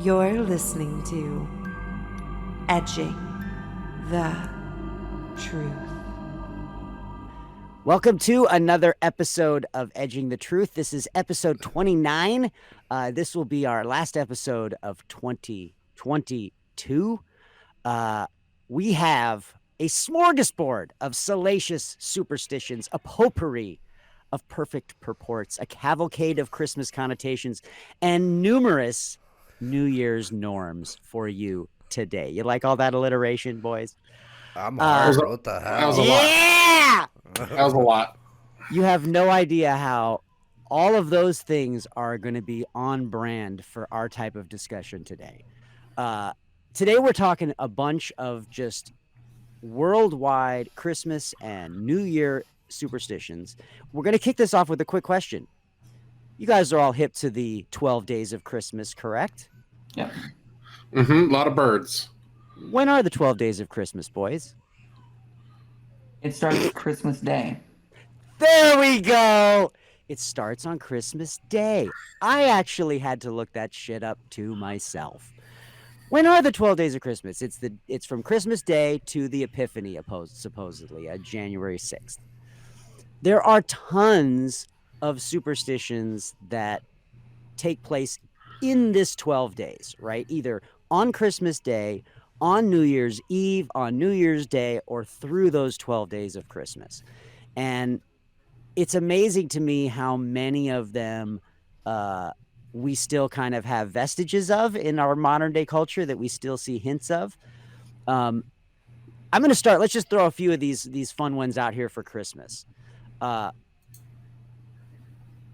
You're listening to Edging the Truth. Welcome to another episode of Edging the Truth. This is episode 29. This will be our last episode of 2022. We have a smorgasbord of salacious superstitions, a potpourri of perfect purports, a cavalcade of Christmas connotations, and numerous New Year's norms for you today. You like all that alliteration, boys? I'm hard. What the hell? That was a lot. Yeah! That was a lot. You have no idea how all of those things are going to be on brand for our type of discussion today. Today we're talking a bunch of just worldwide Christmas and New Year superstitions. We're going to kick this off with a quick question. You guys are all hip to the 12 days of Christmas, correct? Yep. A lot of birds. When are the 12 days of Christmas, boys? It starts Christmas Day. There we go. It starts on Christmas Day. I actually had to look that shit up to myself. When are the 12 days of Christmas? It's from Christmas Day to the Epiphany, supposedly, January 6th. There are tons of superstitions that take place in this 12 days, right? Either on Christmas Day, on New Year's Eve, on New Year's Day, or through those 12 days of Christmas. And it's amazing to me how many of them we still kind of have vestiges of in our modern day culture, that we still see hints of. I'm going to start. Let's just throw a few of these fun ones out here for Christmas.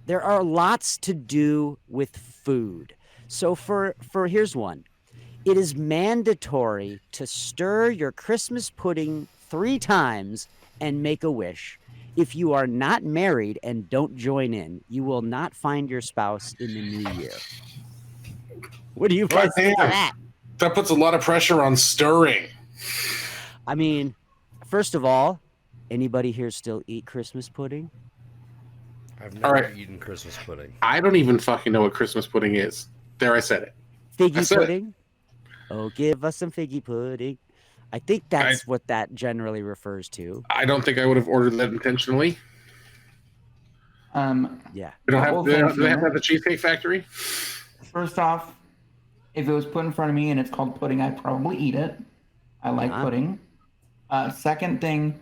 There are lots to do with food. So for here's one. It is mandatory to stir your Christmas pudding 3 times and make a wish. If you are not married and don't join in, you will not find your spouse in the new year. What do you guys think of that? That puts a lot of pressure on stirring. I mean, first of all, anybody here still eat Christmas pudding? I've never eaten Christmas pudding. I don't even fucking know what Christmas pudding is. There, I said it. Figgy pudding? Oh, give us some figgy pudding. I think that's what that generally refers to. I don't think I would have ordered that intentionally. Yeah. Do they have to have the Cheesecake Factory? First off, if it was put in front of me and it's called pudding, I'd probably eat it. I like pudding. Second thing,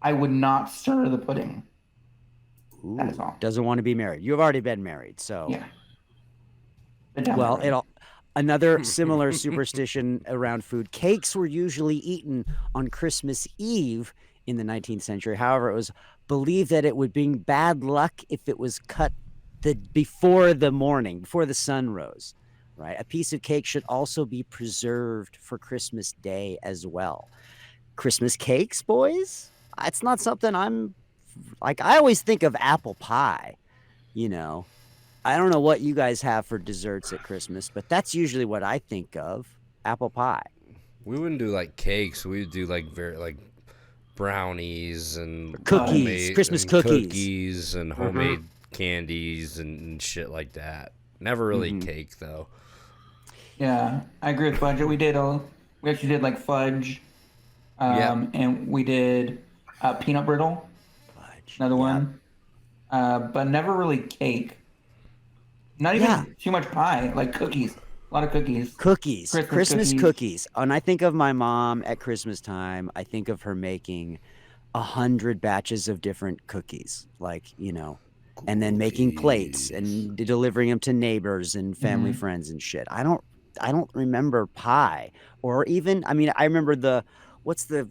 I would not stir the pudding. Ooh, that is all. Doesn't want to be married. You've already been married, so. Yeah. Well, another similar superstition around food. Cakes were usually eaten on Christmas Eve in the 19th century. However, it was believed that it would bring bad luck if it was cut before the sun rose. Right? A piece of cake should also be preserved for Christmas Day as well. Christmas cakes, boys? It's not something I'm like. I always think of apple pie, you know. I don't know what you guys have for desserts at Christmas, but that's usually what I think of. Apple pie. We wouldn't do like cakes. We would do like brownies and cookies, Christmas cookies and homemade candies and shit like that. Never really cake though. Yeah, I agree with fudge. We actually did like fudge, and we did peanut brittle. Fudge. Another one, but never really cake. Not even too much pie, like cookies. A lot of cookies. Christmas cookies. And I think of my mom at Christmas time. I think of her making 100 batches of different cookies, like, you know, and then making plates and delivering them to neighbors and family friends and shit. I don't remember pie, or even, I mean, I remember what's the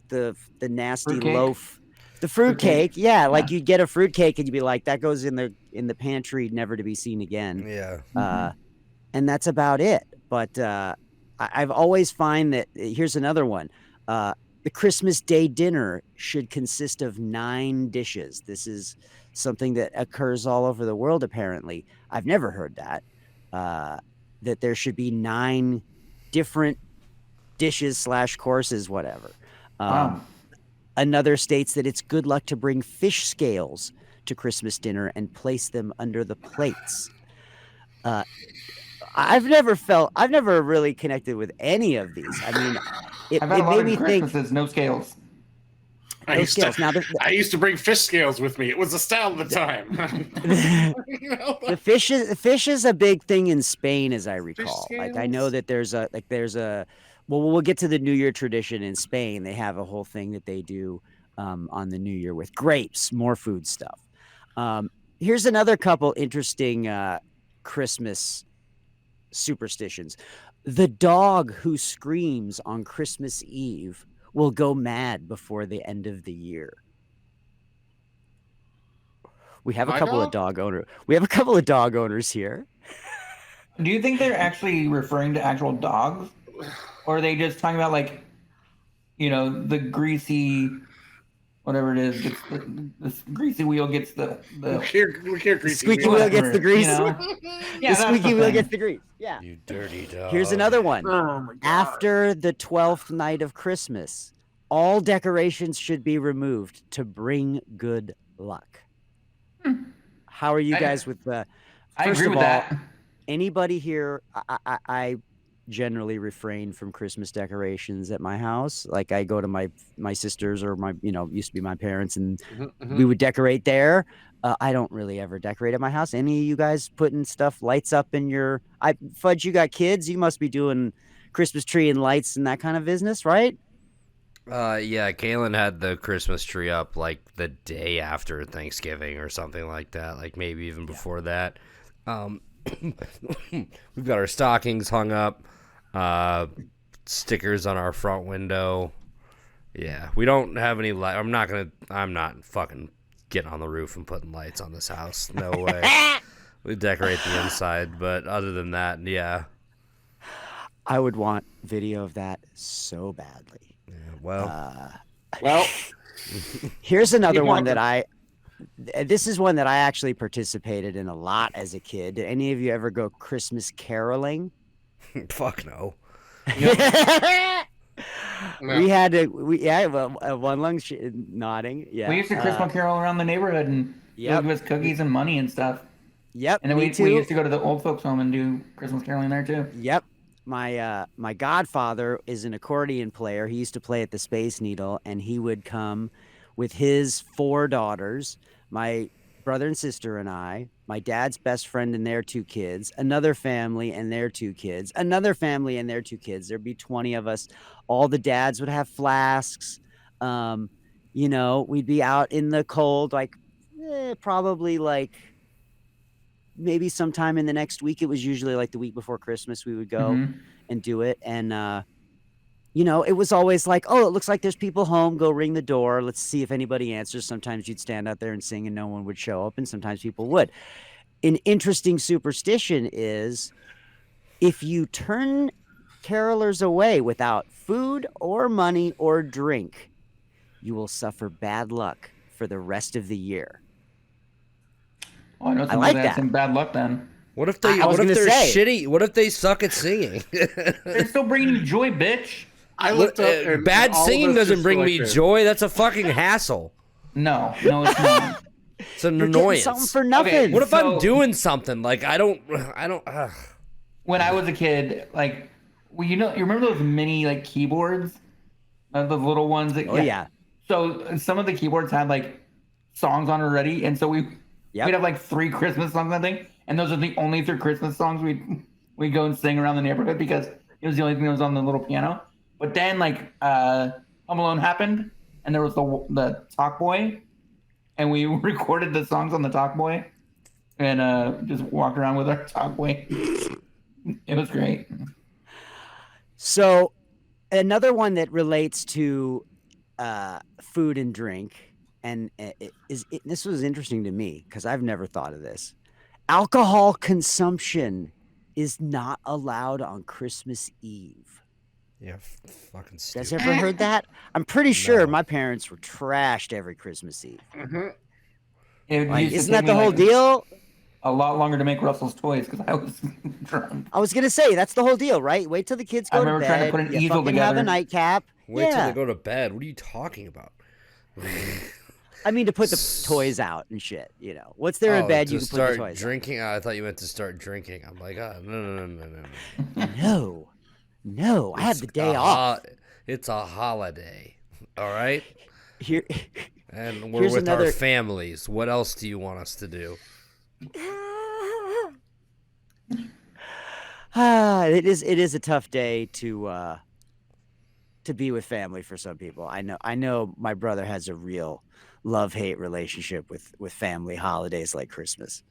nasty loaf. The fruitcake, yeah, like you'd get a fruitcake and you'd be like, that goes in the pantry, never to be seen again. Yeah. And that's about it. But I've always find that, here's another one. The Christmas Day dinner should consist of 9 dishes. This is something that occurs all over the world, apparently. I've never heard that. That there should be 9 different dishes / courses, whatever. Another states that it's good luck to bring fish scales to Christmas dinner and place them under the plates. I've never really connected with any of these. I mean, it I've had a lot made of me think. Christmases, no scales. I No used scales. to, Now, I used to bring fish scales with me. It was the style at the time. the fish is a big thing in Spain, as I recall. Like I know scales? that there's a well, we'll get to the New Year tradition in Spain. They have a whole thing that they do on the New Year with grapes, more food stuff. Here's another couple interesting Christmas superstitions. The dog who screams on Christmas Eve will go mad before the end of the year. We have a My couple dog? of dog owners. We have a couple of dog owners here. Do you think they're actually referring to actual dogs, or are they just talking about like, the greasy, whatever it is, gets this greasy wheel gets the Look here, greasy Squeaky wheel gets the grease. Yeah, The that's squeaky the wheel thing. gets the grease. Yeah. You dirty dog. Here's another one. Oh my god! After the 12th night of Christmas, all decorations should be removed to bring good luck. How are you guys with the? I First agree of with all, that. anybody here? I generally refrain from Christmas decorations at my house. Like I go to my sisters or my used to be my parents, and we would decorate there. I don't really ever decorate at my house. Any of you guys putting lights up in your? Fudge, you got kids? You must be doing Christmas tree and lights and that kind of business, right? Yeah, Kaylin had the Christmas tree up like the day after Thanksgiving or something like that, like maybe even before that. We've got our stockings hung up, stickers on our front window. Yeah, we don't have any light. I'm not fucking getting on the roof and putting lights on this house. No way. We decorate the inside, but other than that, yeah. I would want video of that so badly. Well, Here's another one that this is one that I actually participated in a lot as a kid. Did any of you ever go Christmas caroling? fuck no. We had to, one lung nodding. Yeah. We used to Christmas carol around the neighborhood and give us cookies and money and stuff. Yep. And then me we too. used to go to the old folks home and do Christmas caroling there too. Yep. My godfather is an accordion player. He used to play at the Space Needle, and he would come with his 4 daughters, my brother and sister and I, my dad's best friend and their 2 kids, another family and their 2 kids, another family and their 2 kids. There'd be 20 of us. All the dads would have flasks. We'd be out in the cold, probably maybe sometime in the next week. It was usually like the week before Christmas we would go and do it. And, it was always like, oh, it looks like there's people home. Go ring the door. Let's see if anybody answers. Sometimes you'd stand out there and sing and no one would show up. And sometimes people would. An interesting superstition is if you turn carolers away without food or money or drink, you will suffer bad luck for the rest of the year. Oh, I know I somebody like that had that. some bad luck then. What if they? I was What if gonna they're say. shitty? What if they suck at singing? They're still bringing you joy, bitch. I looked up. And Bad all of singing us doesn't just bring were me like this. joy. That's a fucking hassle. No, it's not. It's an You're getting annoyance. something for nothing. Okay, What if So- I'm doing something like I don't? When I was a kid, you remember those mini keyboards, those little ones that. Oh yeah. So some of the keyboards had songs on already, and so we'd have 3 Christmas songs, I think, and those are the only 3 Christmas songs we'd go and sing around the neighborhood because it was the only thing that was on the little piano. But then Home Alone happened, and there was the Talk Boy, and we recorded the songs on the Talk Boy, and just walked around with our Talk Boy. It was great. So another one that relates to food and drink, and this was interesting to me because I've never thought of this. Alcohol consumption is not allowed on Christmas Eve. Yeah, fucking You stupid. guys ever heard that? I'm pretty sure No. my parents were trashed every Christmas Eve. It used to Isn't take that the me, whole deal? a lot longer to make Russell's toys because I was drunk. I was gonna say that's the whole deal, right? Wait till the kids go I to remember bed. trying to put an you easel fucking have a together. nightcap. Wait till yeah. they go to bed. What are you talking about? I mean, to put the toys out and shit. You know, what's there in bed? To You can put start the toys. drinking. I thought you meant to start drinking. I'm like, no. No, no. I have the day off. It's a holiday. All right. Here, And we're here's with another- our families. What else do you want us to do? it is a tough day to be with family for some people. I know my brother has a real love-hate relationship with family holidays like Christmas.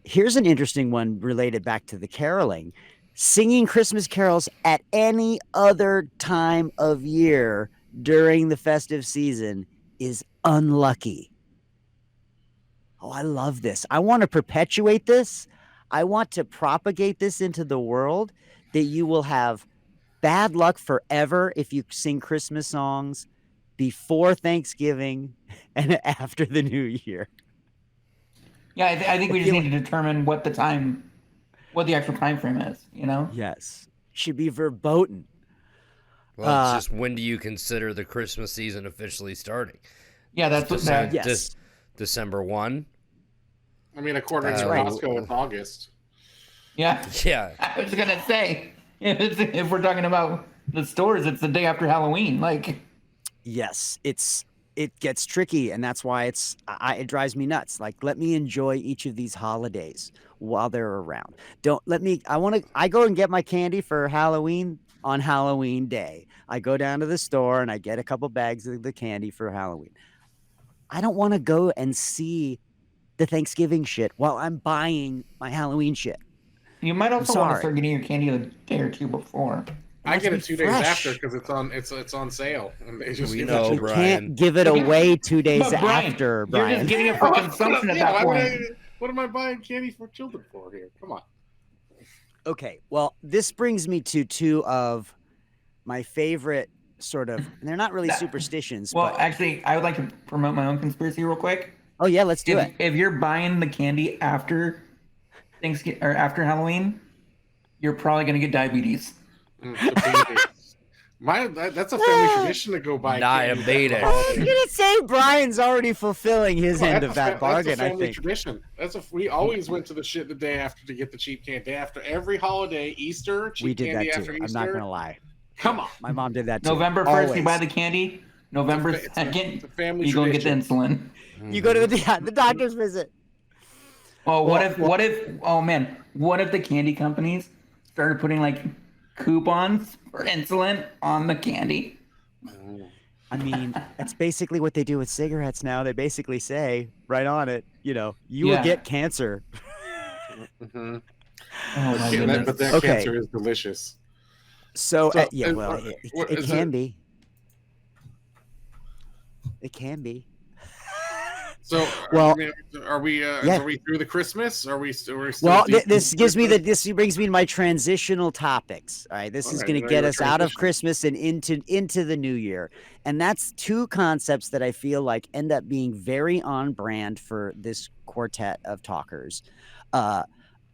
Here's an interesting one related back to the caroling. Singing Christmas carols at any other time of year during the festive season is unlucky. Oh, I love this. I want to perpetuate this. I want to propagate this into the world, that you will have bad luck forever if you sing Christmas songs before Thanksgiving and after the New Year. Yeah, I think we just need to determine what the actual time frame is, you know? Yes. Should be verboten. Well, it's just, when do you consider the Christmas season officially starting? Yeah, that's what that. Yes. December 1. I mean, according to right. Costco, it's August. Yeah. Yeah. I was gonna say, if we're talking about the stores, it's the day after Halloween. Like, Yes, it gets tricky, and that's why it drives me nuts. Like, let me enjoy each of these holidays while they're around. I go and get my candy for Halloween on Halloween day. I go down to the store and I get a couple bags of the candy for Halloween. I don't want to go and see the Thanksgiving shit while I'm buying my Halloween shit. you might also want to sorry. start getting your candy a day or two before. I get be it 2 days fresh. after because it's on sale, and they just We give know, it to You you. Brian. can't give it away 2 days But Brian, after, You're Brian. just getting it for consumption at Yeah, that why point. what am I buying candy for children for here? Come on. Okay, well, this brings me to two of my favorite sort of, and they're not really superstitions, Well, but actually, I would like to promote my own conspiracy real quick. oh yeah, let's do it. If you're buying the candy after Thanksgiving or after Halloween, you're probably gonna get diabetes. That's a family tradition to go buy candy. Diabetes. I was gonna say Brian's already fulfilling his end of that bargain. That's a I family think. tradition. We always went to the shit the day after to get the cheap candy. Day after every holiday, Easter, cheap We did candy that after too. Easter. I'm not gonna lie. Come on. My mom did that too. November 1st, you Always. buy the candy. November It's a 2nd, family you go and get the tradition. insulin. You go to the doctor's visit. Oh, what if the candy companies started putting like coupons for insulin on the candy? I mean, that's basically what they do with cigarettes now. They basically say right on it, you will Yeah. get cancer. Mhm. Oh my But goodness. that Okay. cancer is delicious. So, So, yeah, and well, what it is can it- be. It can be. So, Well, are we yeah. are we through the Christmas? Are we still Well, deep this in gives me Christmas? this brings me to my transitional topics. All right, this All is right, going now to get you're us out of transitioning. Christmas and into the new year, and that's two concepts that I feel like end up being very on brand for this quartet of talkers.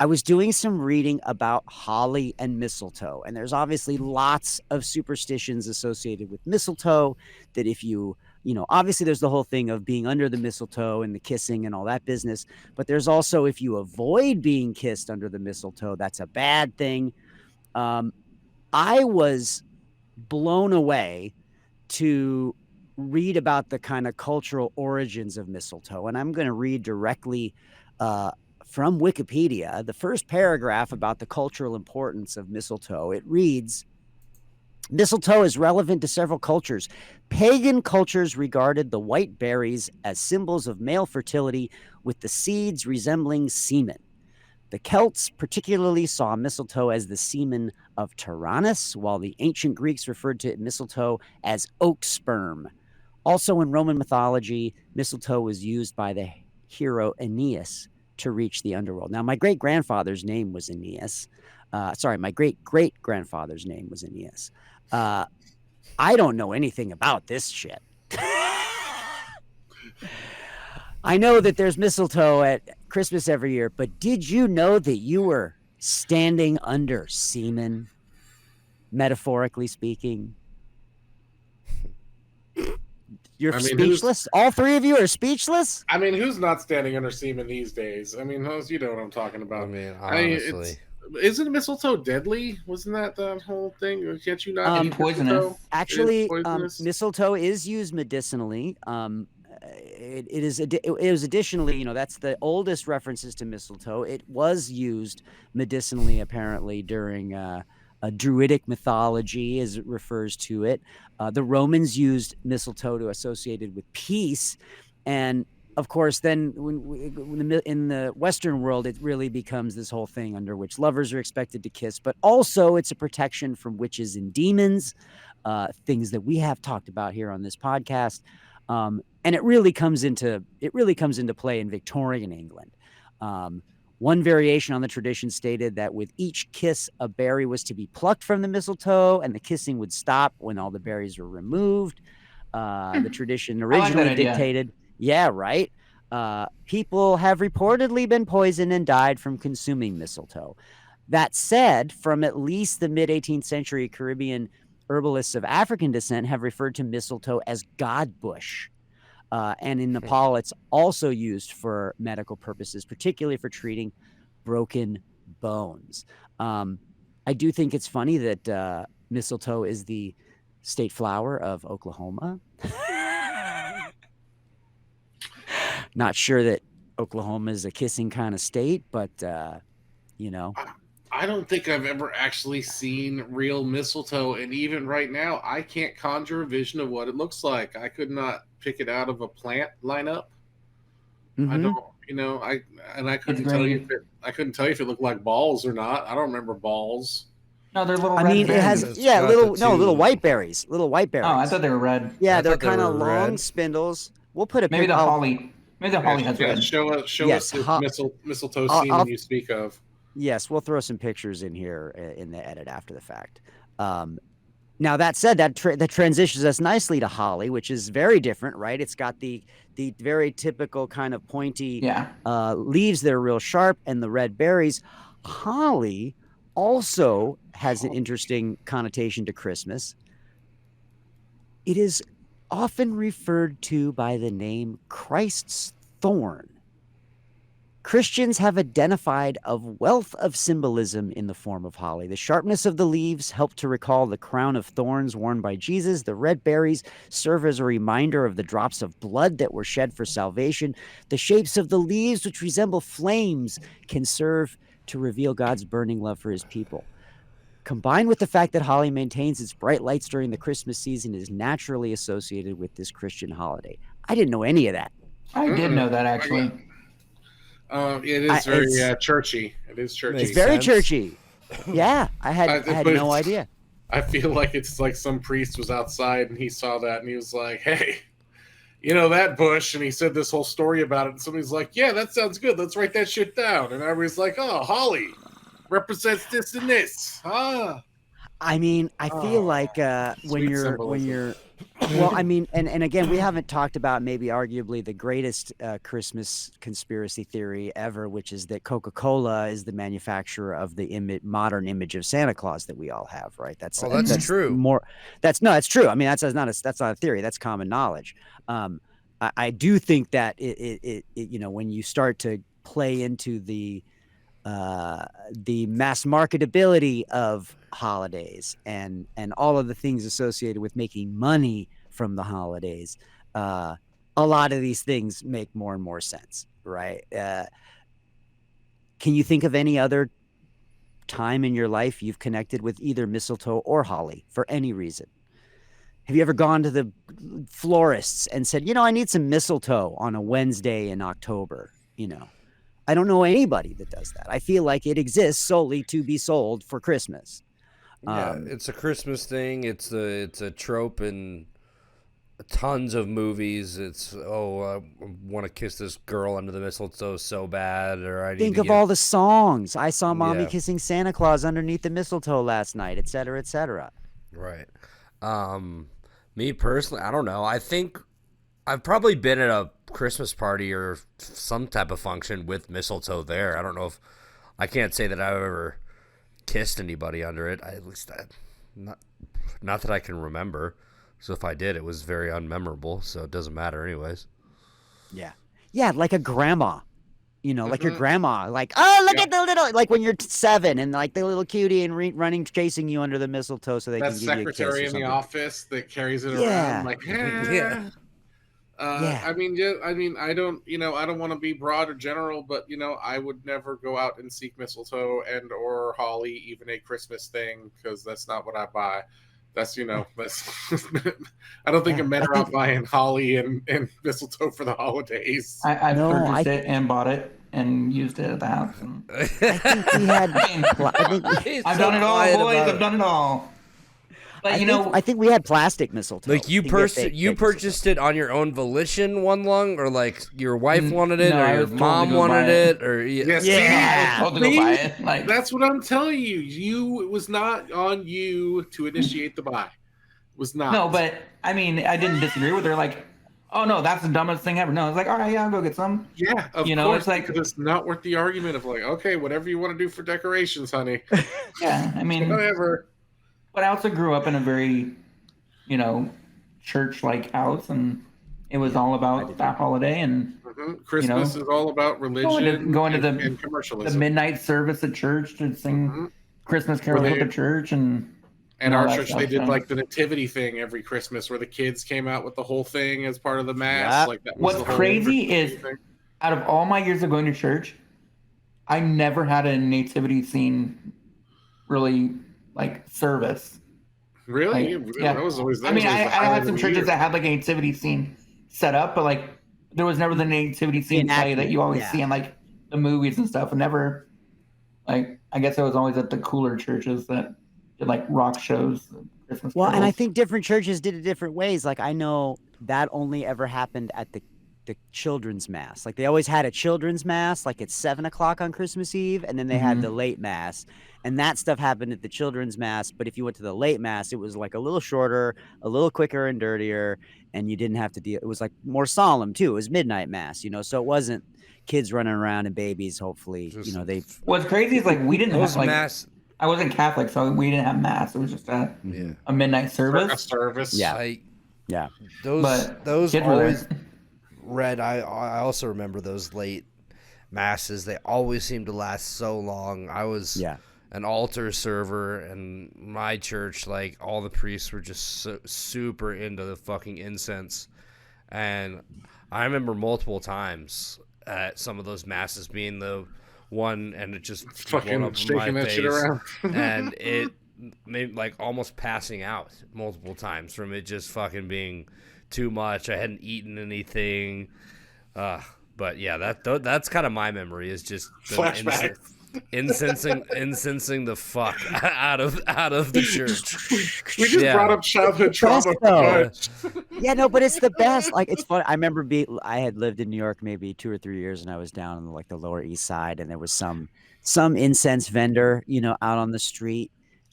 I was doing some reading about holly and mistletoe, and there's obviously lots of superstitions associated with mistletoe. That if obviously there's the whole thing of being under the mistletoe and the kissing and all that business. But there's also, if you avoid being kissed under the mistletoe, that's a bad thing. I was blown away to read about the kind of cultural origins of mistletoe. And I'm going to read directly from Wikipedia, the first paragraph about the cultural importance of mistletoe. It reads, mistletoe is relevant to several cultures. Pagan cultures regarded the white berries as symbols of male fertility, with the seeds resembling semen. The Celts particularly saw mistletoe as the semen of Tyrannus, while the ancient Greeks referred to mistletoe as oak sperm. Also in Roman mythology, mistletoe was used by the hero Aeneas to reach the underworld. Now, my great-grandfather's name was Aeneas. My great-great-grandfather's name was Aeneas. I don't know anything about this shit. I know that there's mistletoe at Christmas every year, but did you know that you were standing under semen, metaphorically speaking? You're I mean, speechless. All three of you are speechless. I mean, who's not standing under semen these days? I mean, you know what I'm talking about. I mean, honestly. Isn't mistletoe deadly? Wasn't that the whole thing? Can't you not eat poisonous. mistletoe? Actually, It is poisonous? mistletoe is used medicinally. It was additionally, that's the oldest references to mistletoe. It was used medicinally, apparently, during a druidic mythology, as it refers to it. The Romans used mistletoe to associated with peace, and of course, then in the Western world, it really becomes this whole thing under which lovers are expected to kiss, but also it's a protection from witches and demons, things that we have talked about here on this podcast. And it really comes into play in Victorian England. One variation on the tradition stated that with each kiss, a berry was to be plucked from the mistletoe, and the kissing would stop when all the berries were removed. The tradition originally dictated. Yeah, right. People have reportedly been poisoned and died from consuming mistletoe. That said, from at least the mid-18th century, Caribbean herbalists of African descent have referred to mistletoe as God bush. And in Nepal, it's also used for medical purposes, particularly for treating broken bones. I do think it's funny that mistletoe is the state flower of Oklahoma. Not sure that Oklahoma is a kissing kind of state, but, I don't think I've ever actually seen real mistletoe, and even right now, I can't conjure a vision of what it looks like. I could not pick it out of a plant lineup. Mm-hmm. I don't, I couldn't tell you if it looked like balls or not. I don't remember balls. No, they're little. I mean, it has little white berries. Little white berries. Oh, I thought they were red. Yeah, they're kind of long spindles. We'll put a maybe the holly. Maybe the holly has red. Show us the mistletoe scene you speak of. Yes, we'll throw some pictures in here in the edit after the fact. Now, that said, that transitions us nicely to holly, which is very different, right? It's got the very typical kind of pointy leaves that are real sharp and the red berries. Holly also has an interesting connotation to Christmas. It is often referred to by the name Christ's thorn. Christians have identified a wealth of symbolism in the form of holly. The sharpness of the leaves help to recall the crown of thorns worn by Jesus. The red berries serve as a reminder of the drops of blood that were shed for salvation. The shapes of the leaves, which resemble flames, can serve to reveal God's burning love for his people. Combined with the fact that holly maintains its bright lights during the Christmas season, is naturally associated with this Christian holiday. I didn't know any of that. I did know that, actually. It is very churchy. It is churchy. It's very churchy. Yeah, I had no idea. I feel like it's like some priest was outside and he saw that and he was like, "Hey, you know that bush?" And he said this whole story about it. And somebody's like, "Yeah, that sounds good. Let's write that shit down." And I was like, "Oh, holly represents this and this." I mean, I feel like when you're well, I mean, and again, we haven't talked about maybe arguably the greatest Christmas conspiracy theory ever, which is that Coca-Cola is the manufacturer of the modern image of Santa Claus that we all have, right? That's true. That's true. I mean, that's not a theory. That's common knowledge. I do think that it when you start to play into the mass marketability of holidays and all of the things associated with making money from the holidays, a lot of these things make more and more sense, right? Can you think of any other time in your life you've connected with either mistletoe or holly for any reason? Have you ever gone to the florists and said, I need some mistletoe on a Wednesday in October? I don't know anybody that does that. I feel like it exists solely to be sold for Christmas. Yeah, it's a Christmas thing. It's a trope in tons of movies. It's I want to kiss this girl under the mistletoe so bad, or I need think to of get... all the songs. I saw Mommy kissing Santa Claus underneath the mistletoe last night, et cetera, et cetera. Right. Me personally, I don't know. I think I've probably been at a Christmas party or some type of function with mistletoe there. I don't know I can't say that I've ever kissed anybody under it. Not that I can remember. So if I did, it was very unmemorable. So it doesn't matter, anyways. Yeah. Yeah, like a grandma. You know, like your Mhm. grandma, like, oh, look Yeah. at the little, like when you're 7 and like the little cutie and running, chasing you under the mistletoe so they That can give you a kiss secretary or in the something. office that carries it Yeah. around like, Yeah. Yeah. I mean, I don't, I don't want to be broad or general, but I would never go out and seek mistletoe and or holly, even a Christmas thing, because that's not what I buy. That's that's. I don't think Yeah, men I are think- out buying holly and mistletoe for the holidays. I No, purchased it and bought it and used it at the house. And I think we had. I think He's I've so done it all, quiet boys. about I've it. done it all. But I think we had plastic mistletoe. Like you to get fake purchased it on your own volition, one lung, or like your wife wanted it, no, or I your was told to mom go buy wanted it. it, or Yes, Yeah. I was told to go buy it. Like That's what I'm telling you. It was not on you to initiate the buy. It was not. no, but I mean, I didn't disagree with her. Like, oh no, that's the dumbest thing ever. No, it's like, all right, yeah, I'll go get some. Yeah, of You know, course, it's like- because it's not worth the argument of like, okay, whatever you want to do for decorations, honey. Yeah, I mean, Whatever. but I also grew up in a very, church-like house, and it was all about that holiday and Christmas is all about religion going to and the commercialism. midnight service at church to sing Mhm. Christmas carols Where at they- the church and And all our that church, stuff, they did so. like the nativity thing every Christmas, where the kids came out with the whole thing as part of the mass. Yep. Like that. Was What's the whole crazy is, thing. out of all my years of going to church, I never had a nativity scene really like service. Really, Like, yeah. That was always. That I mean, was I always the highlight had of some the churches year. that had like a nativity scene set up, but like there was never the nativity scene play that you always Yeah. see in like the movies and stuff, and never like I guess it was always at the cooler churches that did like rock shows, Christmas. Well, and I carols. think different churches did it different ways. Like I know that only ever happened at the children's mass. Like they always had a children's mass, like at 7:00 on Christmas Eve, and then they had the late mass, and that stuff happened at the children's mass. But if you went to the late mass, it was like a little shorter, a little quicker and dirtier, and you didn't have to deal. It was like more solemn too. It was midnight mass, so it wasn't kids running around and babies. Hopefully, Just- they. What's crazy is like we didn't Those have like mass. I wasn't Catholic, so we didn't have mass. It was just Yeah. a midnight A service. service. Yeah. I, Yeah. But those kids were there. always read. I also remember those late masses. They always seemed to last so long. I was Yeah. an altar server, and my church, like all the priests were just super into the fucking incense, and I remember multiple times at some of those masses being the one, and it just blown Fucking up in shaking my that shit face, around. and it made like almost passing out multiple times from it just fucking being too much. I hadn't eaten anything, but yeah, that's kind of my memory is just the Flashback. incensing the fuck out of the church. We just Yeah. brought up childhood trauma. Best, though. Yeah, no, but it's the best. Like it's fun. I remember I had lived in New York maybe 2 or 3 years, and I was down on like the Lower East Side, and there was some incense vendor, out on the street,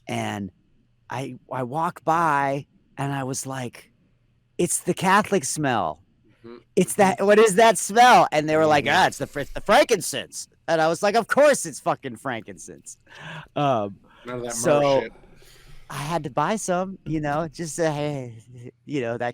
and I walked by, and I was like, "It's the Catholic smell. It's that. What is that smell?" And they were like, it's the frankincense. And I was like, "Of course, it's fucking frankincense." None of that So- myrrh shit. I had to buy some, just that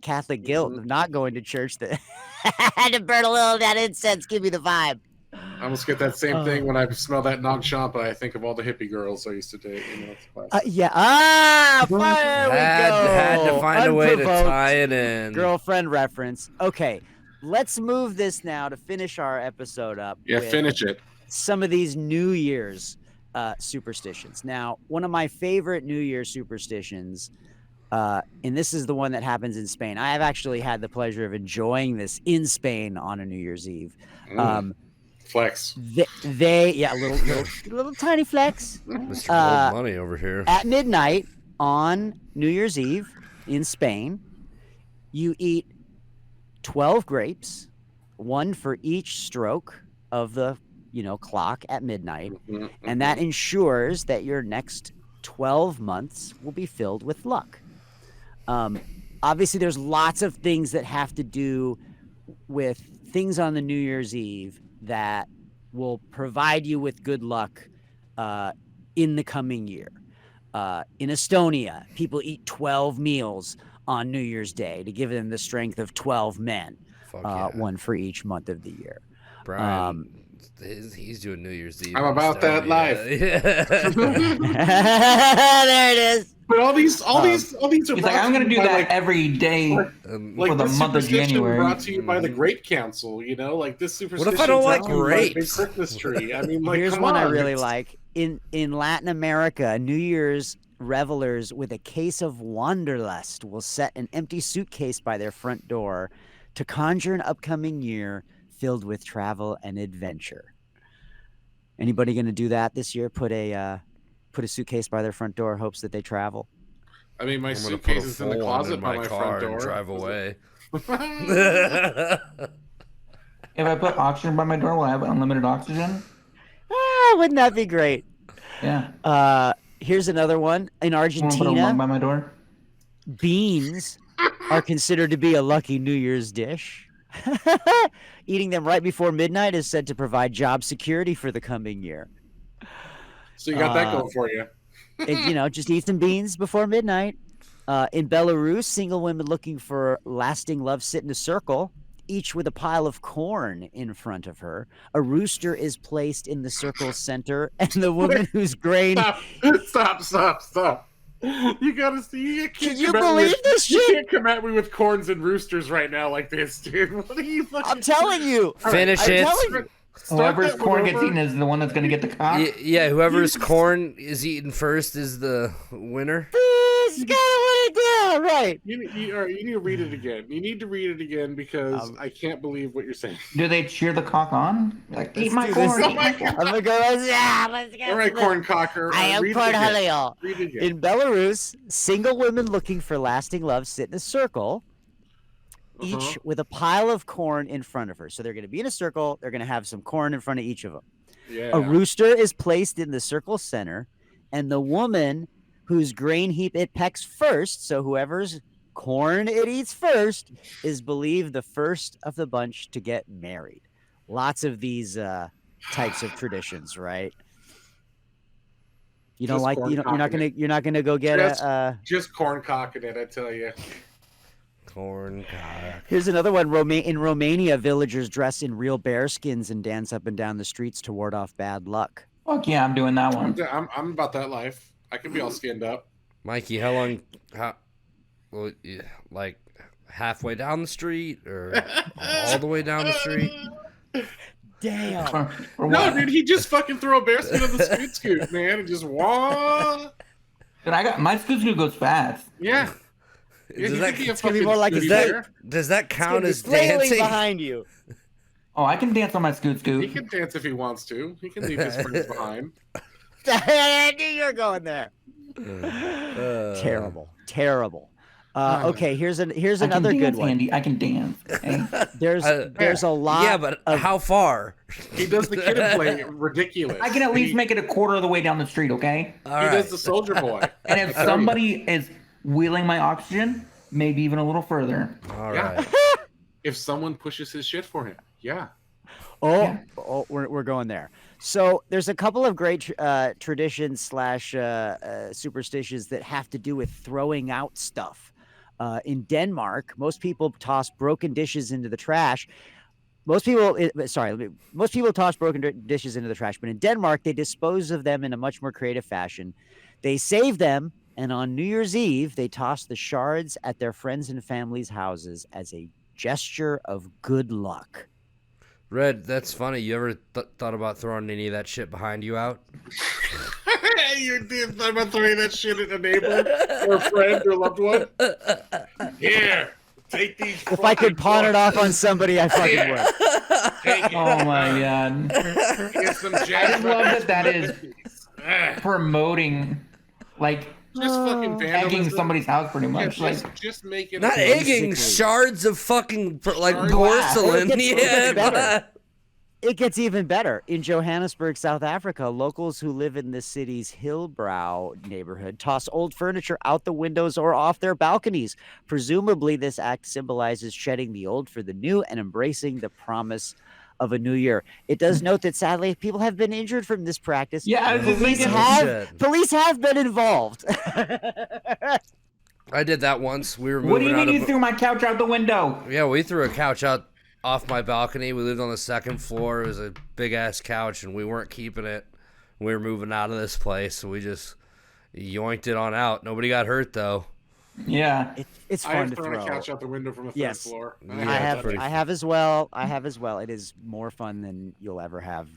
Catholic guilt of not going to church. That I had to burn a little of that incense. Give me the vibe. I almost get that same thing when I smell that Nag Champa. I think of all the hippie girls I used to date. It's classic. Yeah. There we Had go. to find a way to Unprovoked tie it in. girlfriend reference. Okay, let's move this now to finish our episode up. Yeah, with finish it. some of these New Year's superstitions. Now, one of my favorite New Year's superstitions, and this is the one that happens in Spain. I have actually had the pleasure of enjoying this in Spain on a New Year's Eve. Flex. A little tiny flex. Mr. Gold Money over here. At midnight on New Year's Eve in Spain, you eat 12 grapes, one for each stroke of the clock at midnight, and that ensures that your next 12 months will be filled with luck. Obviously, there's lots of things that have to do with things on the New Year's Eve that will provide you with good luck in the coming year. In Estonia, people eat 12 meals on New Year's Day to give them the strength of 12 men, Fuck yeah. one for each month of the year. Brian, he's doing New Year's Eve. I'm about that life. Yeah. There it is. But all these are He's like, I'm going to do that every day like for the this month of superstition January. brought to you by the Grape Council, you know, like this superstition. What if I don't like brought to you by the big grapes? Christmas tree. I mean, like, Here's come one I on, really it's- like. In Latin America, New Year's revelers with a case of wanderlust will set an empty suitcase by their front door to conjure an upcoming year filled with travel and adventure. Anybody going to do that this year? Put a suitcase by their front door, hopes that they travel. I mean, my I'm gonna suitcase put a is in the full one closet in by my my car front door. and drive away. If I put oxygen by my door, will I have unlimited oxygen? Wouldn't that be great? Yeah. Here's another one. In Someone put a lung Argentina, by my door. beans are considered to be a lucky New Year's dish. Eating them right before midnight is said to provide job security for the coming year. So you got that going for you. Just eat some beans before midnight. In Belarus, single women looking for lasting love sit in a circle, each with a pile of corn in front of her. A rooster is placed in the circle's center, and the woman whose grain... Stop. You gotta see. Can you believe this You shit? can't come at me with corns and roosters right now like this, dude. What are you fucking... I'm telling you. Finish I'm it. telling you. Whoever's corn gets eaten is the one that's going to get the cock. Yeah, whoever's corn is eaten first is the winner. Just gotta let it down, right? You need to read it again. You need to read it again because I can't believe what you're saying. Do they cheer the cock on? Like, eat my do this. corn. Eat my corn. I'm gonna go. Let's go. All right, corn cocker. I am read it again. Cornelio. Read it again. In Belarus, single women looking for lasting love sit in a circle, each with a pile of corn in front of her. So they're going to be in a circle. They're going to have some corn in front of each of them. Yeah. A rooster is placed in the circle center, and the woman whose grain heap it pecks first, so whoever's corn it eats first, is believed the first of the bunch to get married. Lots of these types of traditions, right? You don't Just like corn you're not gonna go get Just corn cocking it, I tell you. Corn cock. Here's another one. In Romania, villagers dress in real bear skins and dance up and down the streets to ward off bad luck. Fuck yeah, I'm doing that one. I'm about that life. I can be all skinned up. Mikey, like halfway down the street or all the way down the street? Damn. Or No, what? dude, he just fucking throw a bear skin on the scoot, man, and just wah. Dude, my scoot goes fast. Yeah. Does you that- could be a it's gonna be fucking more like a Scooty zed- bear. Does that count as Flailing dancing? behind you. Oh, I can dance on my scoot. He can dance if he wants to. He can leave his friends behind. I knew you were going there. Terrible. Okay, here's another I can good dance, one. Andy. I can dance. Okay? There's a lot. Yeah, but how far? He does the kid and play ridiculous. I can at least make it a quarter of the way down the street, okay? All He right. does the soldier boy. And if somebody is wheeling my oxygen, maybe even a little further. All Yeah. right. If someone pushes his shit for him, yeah. We're going there. So there's a couple of great traditions / superstitions that have to do with throwing out stuff. In Denmark, most people toss broken dishes into the trash. Most people toss broken dishes into the trash, but in Denmark, they dispose of them in a much more creative fashion. They save them, and on New Year's Eve, they toss the shards at their friends and family's houses as a gesture of good luck. Red, that's funny. You ever thought about throwing any of that shit behind you out? You did thought about throwing that shit at a neighbor or a friend or loved one? Here, take these. If I could pawn it off on somebody, I fucking would. Take it. Oh my god. Get some I Jack just love that is Ah, promoting, like, just fucking egging vandalism. somebody's house pretty Yeah, much. just make it. Not egging, Basically. shards of fucking like Shards. porcelain. It gets Yeah, better. It gets even better. In Johannesburg, South Africa, locals who live in the city's Hillbrow neighborhood toss old furniture out the windows or off their balconies. Presumably, this act symbolizes shedding the old for the new and embracing the promise of a new year. It does note that sadly, people have been injured from this practice. Yeah, I was just Police thinking. Shit. have been involved. I did that once. We were moving What do you out mean of. you threw my couch out the window? Yeah, we threw a couch out off my balcony. We lived on the second floor. It was a big ass couch, and we weren't keeping it. We were moving out of this place, so we just yoinked it on out. Nobody got hurt though. Yeah. It's I fun have to thrown throw. a couch out the window from the third Yes. floor. Yeah, I have pretty I have as well. It is more fun than you'll ever have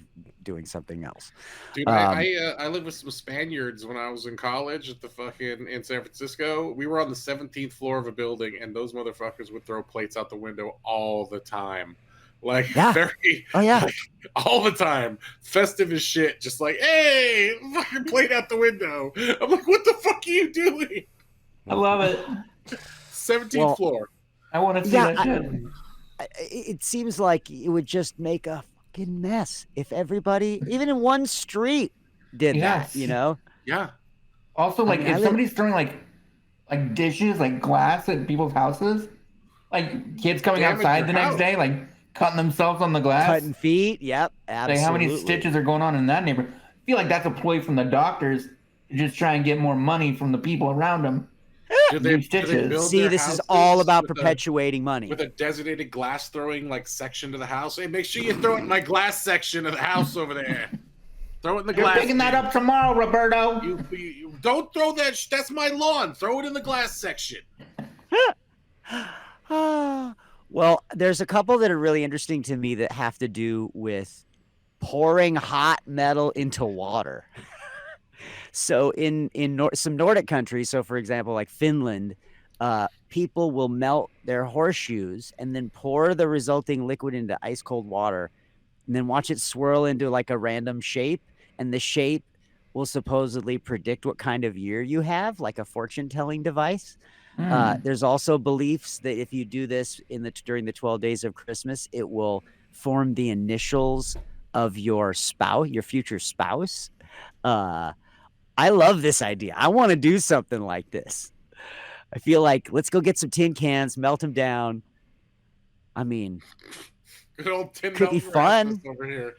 doing something else. Dude, I lived with some Spaniards when I was in college at the fucking in San Francisco. We were on the 17th floor of a building, and those motherfuckers would throw plates out the window all the time. Like, Yeah. very, Oh yeah. like, all the time. Festive as shit. Just like, hey, fucking plate out the window. I'm like, what the fuck are you doing? I love it. 17th Well, floor. I want to see Yeah, that shit. It seems like it would just make a fucking mess if everybody, even in one street, did Yes. that. You know. Yeah. Also, like, mean, I if live- somebody's throwing like dishes, like glass at people's houses, like kids coming Damage outside your the next house. day, like cutting themselves on the glass. Cutting feet. Yep. Like, Absolutely. how many stitches are going on in that neighborhood? I feel like that's a ploy from the doctors to just try and get more money from the people around them. Do Do stitches. build See, their this is houses all about with a- perpetuating money. with a designated glass throwing like section to the house? Hey, make sure you throw it in my glass section of the house over there. Throw it in the You're glass. picking that up tomorrow, Roberto. You don't throw that. That's my lawn. Throw it in the glass section. Well, there's a couple that are really interesting to me that have to do with pouring hot metal into water. So in some Nordic countries, so for example, like Finland, people will melt their horseshoes and then pour the resulting liquid into ice cold water and then watch it swirl into like a random shape. And the shape will supposedly predict what kind of year you have, like a fortune telling device. There's also beliefs that if you do this during the 12 days of Christmas, it will form the initials of your spouse, your future spouse. I love this idea. I want to do something like this. I feel like let's go get some tin cans, melt them down. I mean, Good old tin Could be Mountain fun. Rasmus over here.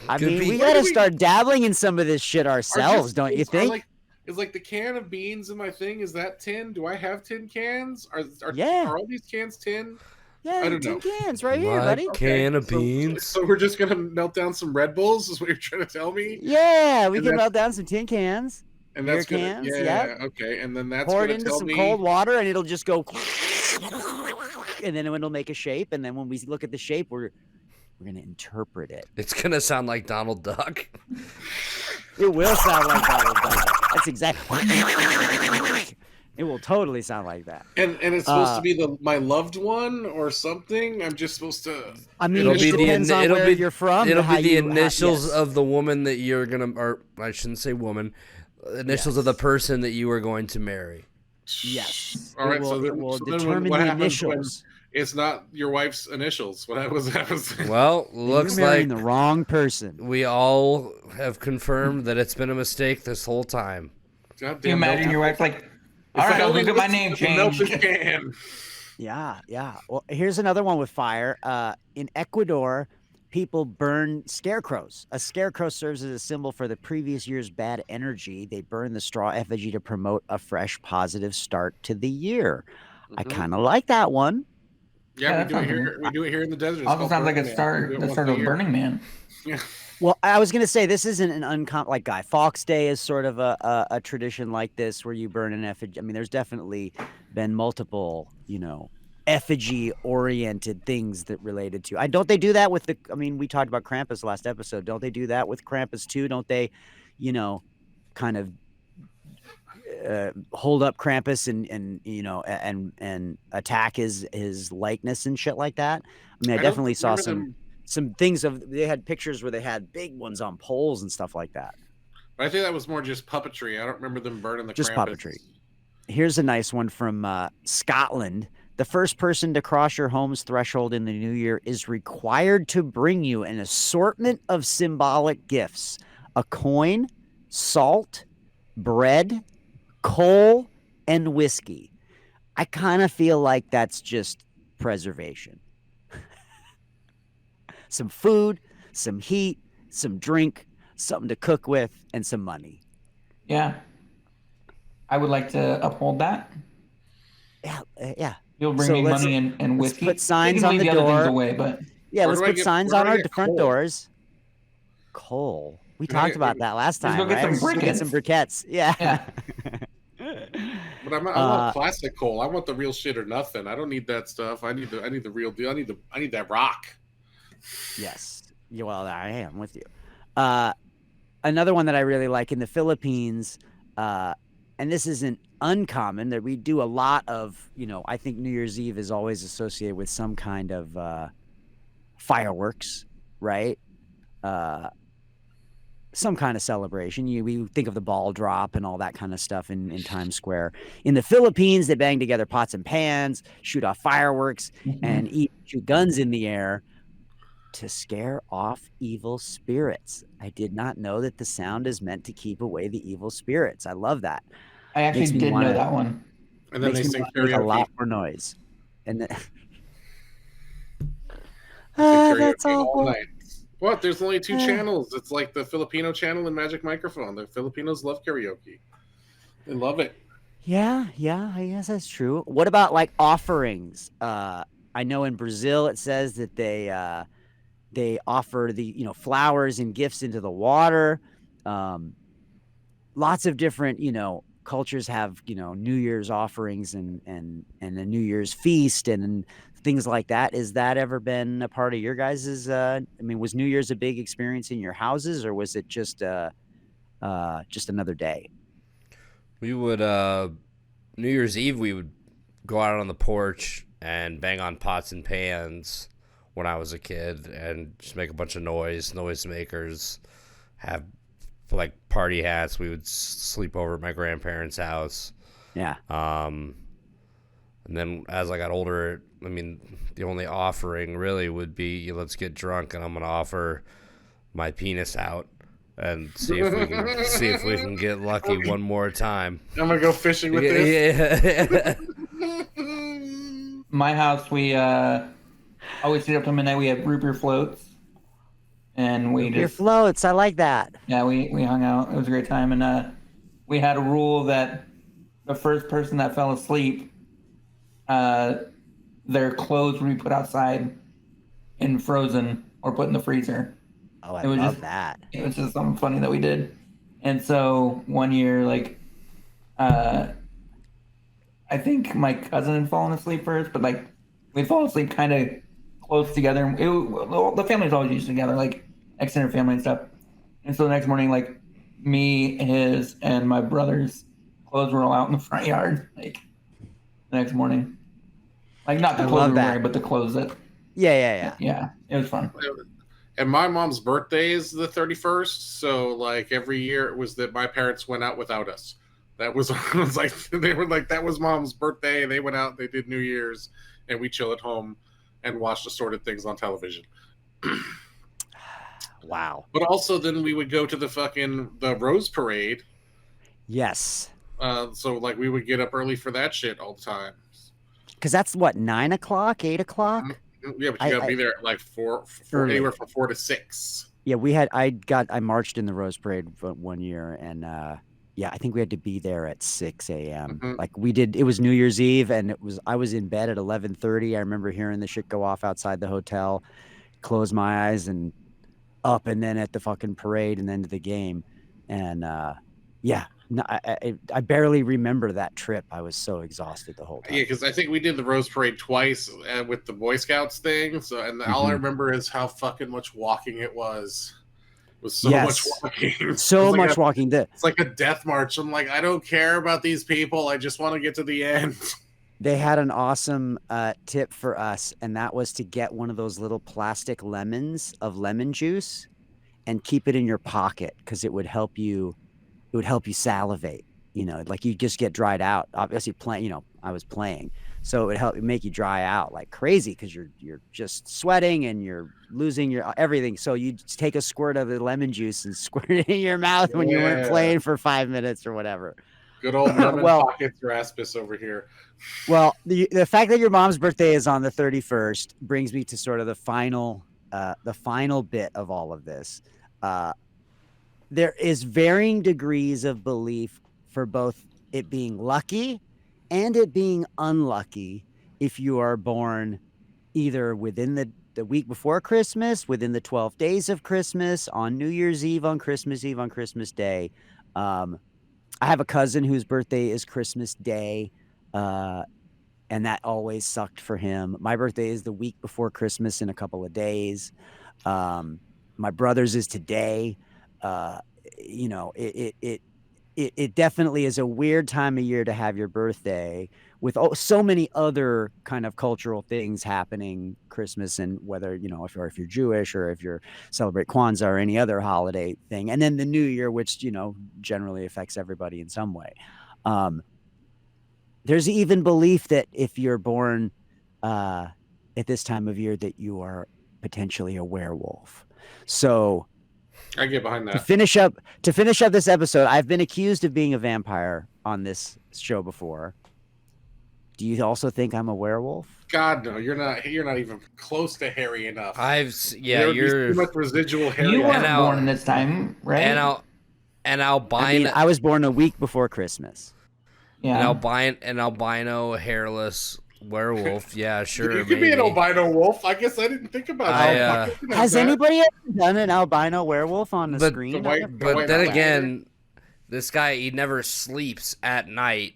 Could be. we Where got to do we- start dabbling in some of this shit ourselves, don't you think? Is like the can of beans in my thing? Is that tin? Do I have tin cans? Yeah. Are all these cans tin? Yeah, I don't tin know. cans right here, My buddy. can of so- beans. So we're just gonna melt down some Red Bulls? Is what you're trying to tell me? Yeah, we And can that's- melt down some tin cans, And beer that's gonna, cans, yeah, yep. okay. And then that's pour it gonna into tell some me. cold water, and it'll just go. And then it'll make a shape, and then when we look at the shape, we're gonna interpret it. It's gonna sound like Donald Duck. It will sound like Donald Duck. That's exactly. It will totally sound like that. And it's supposed to be my loved one or something. I'm just supposed to. I mean, It'll it be the depends on where you're from. It'll how be the you- initials yes. of the woman that you're gonna, or I shouldn't say woman, initials of the person that you are going to marry. Yes. All right. It will so then determine what the happens when initials. it's not your wife's initials? What happens? Well, You're looks marrying like the wrong person. we all have confirmed that it's been a mistake this whole time. God Can you damn, imagine your wife's like, If all I right, I'll only look at my listened name to the melted change. can. Yeah. Well, here's another one with fire. In Ecuador, people burn scarecrows. A scarecrow serves as a symbol for the previous year's bad energy. They burn the straw effigy to promote a fresh, positive start to the year. I Mhm. kind of like that one. Yeah, Yeah, we that do it sounds here. good. We do it here in the desert. It's Also called sounds like Burning a Man. We do it the once start a of year. Burning Man. Yeah. Well, I was gonna say this isn't an uncommon like Guy Fawkes Day is sort of a tradition like this where you burn an effigy. I mean, there's definitely been multiple, effigy oriented things that related to. Don't they do that with the? I mean, we talked about Krampus last episode. Don't they do that with Krampus too? Don't they, kind of hold up Krampus and attack his likeness and shit like that? I mean, I don't definitely saw remember some things they had pictures where they had big ones on poles and stuff like that. But I think that was more just puppetry. I don't remember them burning the Just Krampus. puppetry. Here's a nice one from Scotland. The first person to cross your home's threshold in the new year is required to bring you an assortment of symbolic gifts: a coin, salt, bread, coal, and whiskey. I kind of feel like that's just preservation. Some food, some heat, some drink, something to cook with, and some money. Yeah. I would like to uphold that. Yeah. You'll bring So me let's money and let's whiskey. put signs You can on leave the the other things door. away, but Yeah, Where let's do I put get? signs Where on do I our get front coal? doors. Coal. We Can I talked get? about that last just time, go get right? some Get some briquettes. Yeah. Yeah. But I want plastic coal. I want the real shit or nothing. I don't need that stuff. I need the real deal. I need that rock. Yes. Yeah, well, I am with you. Another one that I really like in the Philippines, and this isn't uncommon, that we do a lot of, I think New Year's Eve is always associated with some kind of fireworks, right? Some kind of celebration. We think of the ball drop and all that kind of stuff in Times Square. In the Philippines, they bang together pots and pans, shoot off fireworks, and shoot guns in the air to scare off evil spirits. I did not know that the sound is meant to keep away the evil spirits. I love that. I actually Makes me did know wanna- that one. And then Makes they me sing want to make a karaoke. lot more noise. And then, They sing that's karaoke all awful. night. What? There's only two channels. It's like the Filipino channel and Magic Microphone. The Filipinos love karaoke. They love it. Yeah, I guess that's true. What about like offerings? I know in Brazil it says that they offer the flowers and gifts into the water. Lots of different cultures have New Year's offerings and a New Year's feast and things like that. Is that ever been a part of your guys's? I mean, was New Year's a big experience in your houses, or was it just another day? We would New Year's Eve we would go out on the porch and bang on pots and pans when I was a kid and just make a bunch of noisemakers, have like party hats. We would sleep over at my grandparents' house. Yeah. And then as I got older, I mean, the only offering really would be let's get drunk and I'm gonna offer my penis out and see if we can get lucky one more time. I'm gonna go fishing with this. Yeah. My house, we always stayed up till midnight. We had root beer floats, and we Your just floats, I like that. we hung out. It was a great time, and we had a rule that the first person that fell asleep, their clothes would be put outside and frozen or put in the freezer. Oh, I It was love just- that. It was just something funny that we did. And so one year, like, I think my cousin had fallen asleep first, but like we'd fallen asleep kind of close together. The family's always usually together, like extended family and stuff. And so the next morning, like me, his, and my brother's clothes were all out in the front yard. Like the next morning, like not the I clothes love we were that. wearing, but the clothes that. Yeah. It was fun. And my mom's birthday is the 31st, so like every year it was that my parents went out without us. That was, it was like they were like that was mom's birthday. They went out, they did New Year's, and we chill at home and watched assorted things on television. Wow. But also then we would go to the Rose Parade. Yes. So like we would get up early for that shit all the time. Because that's what, 9 o'clock, 8 o'clock? Yeah, but you gotta be there at like four Early. anywhere from 4 to 6. Yeah, I marched in the Rose Parade one year, and yeah, I think we had to be there at 6 a.m. Mhm. Like it was New Year's Eve, and I was in bed at 11:30. I remember hearing the shit go off outside the hotel, close my eyes and up, and then at the fucking parade and then to the game. And yeah, no, I barely remember that trip. I was so exhausted the whole time. Yeah, because I think we did the Rose Parade twice with the Boy Scouts thing. So, and all I remember is how fucking much walking it was. It was so much Yes. walking. So It's like much walking. It's like a death march. I'm like, I don't care about these people. I just want to get to the end. They had an awesome tip for us, and that was to get one of those little plastic lemons of lemon juice and keep it in your pocket because it would help you salivate. Like you just get dried out. Obviously I was playing, so it would make you dry out like crazy because you're just sweating and you're losing your everything. So you just take a squirt of the lemon juice and squirt it in your mouth when you weren't Yeah. playing for 5 minutes or whatever. Good old lemon Well- pocket Raspis over here. Well, the fact that your mom's birthday is on the 31st brings me to sort of the final bit of all of this. There is varying degrees of belief for both it being lucky and it being unlucky if you are born either within the week before Christmas, within the 12 days of Christmas, on New Year's Eve, on Christmas Eve, on Christmas Day. I have a cousin whose birthday is Christmas Day, and that always sucked for him. My birthday is the week before Christmas in a couple of days. My brother's is today. You know, it definitely is a weird time of year to have your birthday with so many other kind of cultural things happening, Christmas, and whether, you know, if you're Jewish or if you celebrate Kwanzaa or any other holiday thing. And then the New Year, which, you know, generally affects everybody in some way. There's even belief that if you're born at this time of year that you are potentially a werewolf. So I get behind that. to finish up this episode, I've been accused of being a vampire on this show before. Do you also think I'm a werewolf? God, no, you're not even close to hairy enough. You're too much residual hair. You weren't now- born this time, right? and albino. I mean, I was born a week before Christmas. yeah. An albino hairless werewolf. Yeah, sure. You could be an maybe. albino wolf. I guess I didn't think about that. Has anybody ever done an albino werewolf on the screen? But then again, this guy, he never sleeps at night.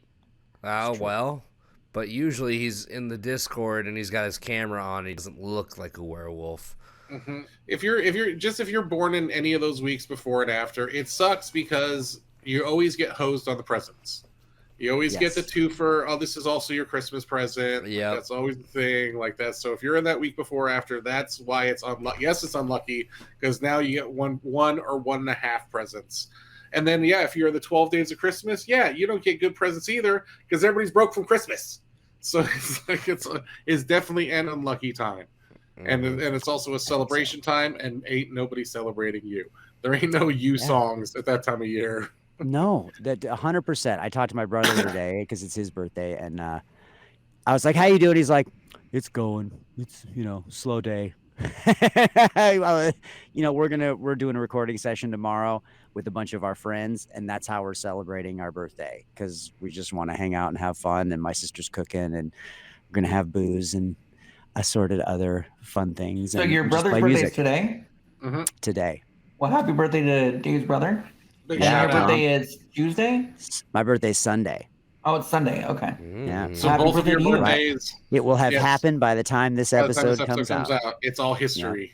Oh, well. But usually he's in the Discord and he's got his camera on. He doesn't look like a werewolf. Mm-hmm. If you're born in any of those weeks before and after, it sucks because you always get hosed on the presents. You always get the twofer. Oh, this is also your Christmas present. Yeah, that's always the thing like that. So if you're in that week before or after, that's why it's unlucky. Yes, it's unlucky because now you get one or 1.5 presents. And then, if you're in the 12 days of Christmas, you don't get good presents either because everybody's broke from Christmas. So it's like it's definitely an unlucky time. And it's also a celebration time, and ain't nobody celebrating you. There ain't no you songs at that time of year. No, that 100%. I talked to my brother today because it's his birthday, and I was like, "How you doing?" He's like, "It's going. It's, you know, slow day." You know, we're doing a recording session tomorrow with a bunch of our friends, and that's how we're celebrating our birthday because we just want to hang out and have fun. And my sister's cooking, and we're gonna have booze and assorted other fun things. So and your just brother's play birthday music is today? Mm-hmm. Today. Well, happy birthday to Dave's brother. Big And shout your out. birthday is Tuesday? My birthday's Sunday. Oh, it's Sunday. Okay. Yeah. So Happy both of birthday your to you. birthdays, It will have Yes. happened by the time this by the time episode, this comes out. it's all history.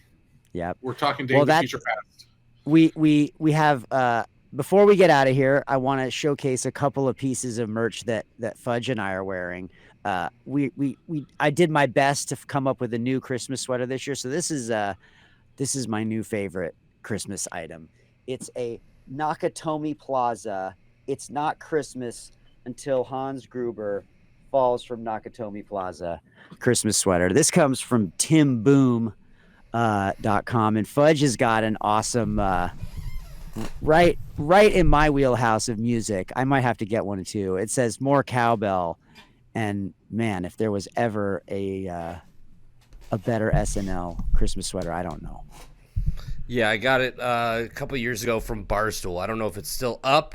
Yep. We're talking Days Well, of that- Future Past. We have before we get out of here, I want to showcase a couple of pieces of merch that Fudge and I are wearing. I did my best to come up with a new Christmas sweater this year. So this is my new favorite Christmas item. It's a Nakatomi Plaza. It's not Christmas until Hans Gruber falls from Nakatomi Plaza Christmas sweater. This comes from timboom.com, and Fudge has got an awesome right in my wheelhouse of music. I might have to get one too. It says more cowbell, and man, if there was ever a better SNL Christmas sweater, I don't know. Yeah, I got it a couple years ago from Barstool. I don't know if it's still up,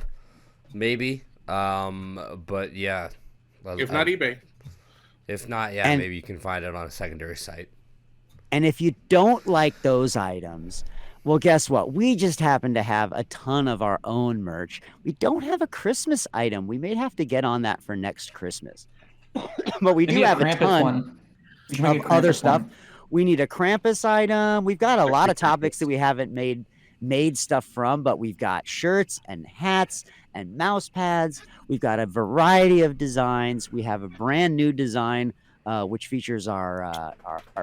maybe. But yeah. If not eBay. If not, And- maybe you can find it on a secondary site. And if you don't like those items, well, guess what? We just happen to have a ton of our own merch. We don't have a Christmas item. We may have to get on that for next Christmas. But we do Maybe have a Krampus ton one. We should make of a other Krampus stuff. one. We need a Krampus item. We've got a lot of topics that we haven't made stuff from, but we've got shirts and hats and mouse pads. We've got a variety of designs. We have a brand new design, which features our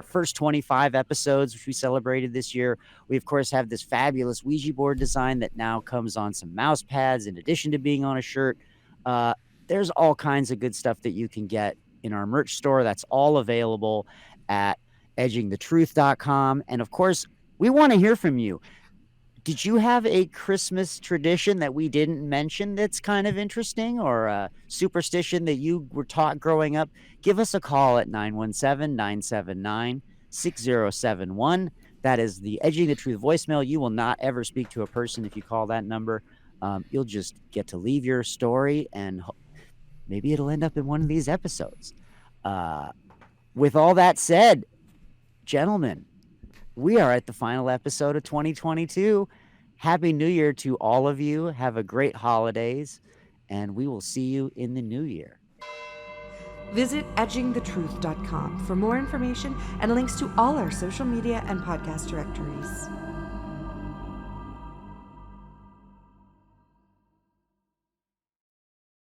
first 25 episodes, which we celebrated this year. We, of course, have this fabulous Ouija board design that now comes on some mouse pads in addition to being on a shirt. There's all kinds of good stuff that you can get in our merch store. That's all available at edgingthetruth.com. And of course, we want to hear from you. Did you have a Christmas tradition that we didn't mention that's kind of interesting, or a superstition that you were taught growing up? Give us a call at 917-979-6071. That is the Edging the Truth voicemail. You will not ever speak to a person if you call that number. You'll just get to leave your story, and maybe it'll end up in one of these episodes. With all that said, gentlemen, we are at the final episode of 2022. Happy New Year to all of you. Have a great holidays, and we will see you in the new year. Visit edgingthetruth.com for more information and links to all our social media and podcast directories.